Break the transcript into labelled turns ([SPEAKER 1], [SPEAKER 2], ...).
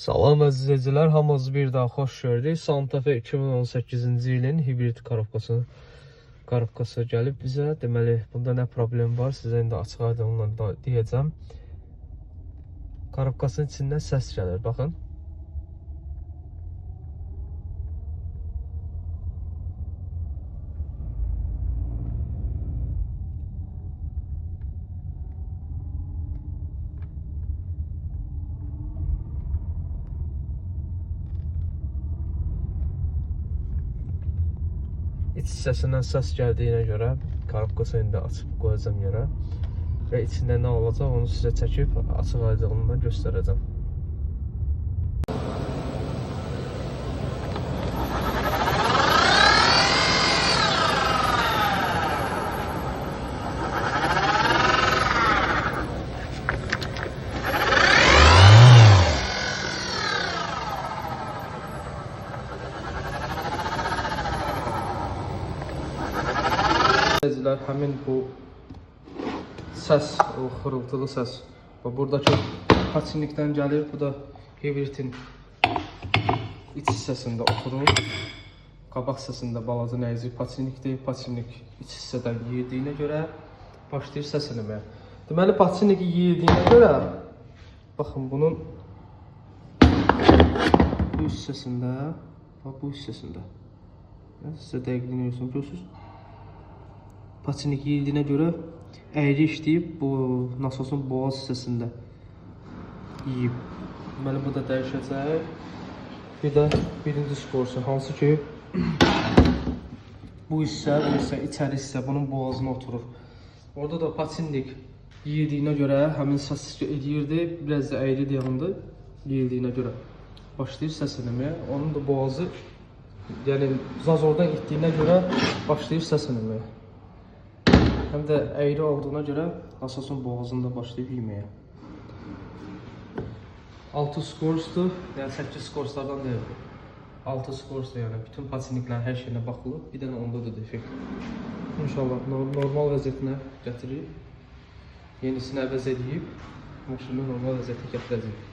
[SPEAKER 1] Salam əziz izləyicilər, hamınızı bir daha xoş gördük. Santa Fe 2018-ci ilin hibrid korobkası gəlib bizə. Deməli, bunda nə problem var, sizə indi açıq aydınlıqla deyəcəm. Korobkasının içindən səs gəlir, baxın. İç hissəsindən səs gəldiyinə görə korobkasını indi açıb qoyacağım yerə və içində nə olacaq onu sizə çəkib açıq aydınlıqla göstərəcəm. Həmin bu səs, o xırıltılı səs buradakı patinlikdən gəlir. Bu da hibridin iç hissəsində oturur. Qabaq hissəsində balaca nəzik patinlikdir. Patinlik iç hissədən yerdiyinə görə başlayır səs eləməyə. Deməli, patinliki yerdiyinə görə baxın bunun bu hissəsində, bu hissəsində sizə dəqiqliyini görürsünüz. Patinlik yerdiyinə görə əyri işləyib, bu nasosun boğaz hissəsində yiyib. Deməli, bu da dəyişəcək. Bir də birinci skorsu, hansı ki bu hissə, içəri hissə bunun boğazına oturur. Orada da patinlik yerdiyinə görə həmin səs edirdi, biraz da əyri dayandı yerdiyinə görə. Başlayır səs eləməyə, onun da boğazı, yəni zazordan itdiyinə görə başlayır səs eləməyə. Həm də əyri olduğuna görə nasosun boğazında başlayıb yeməyə. 6 skorsdur, yəni 8 skorslardan deyil. 6 skorsdur, yəni bütün patinliklərin hər şeyinə baxılıb, bir dənə onda da defekt. İnşallah normal vəziyyətinə gətirib, yenisini əvəz edib, maşını normal vəziyyətə gətirəcək.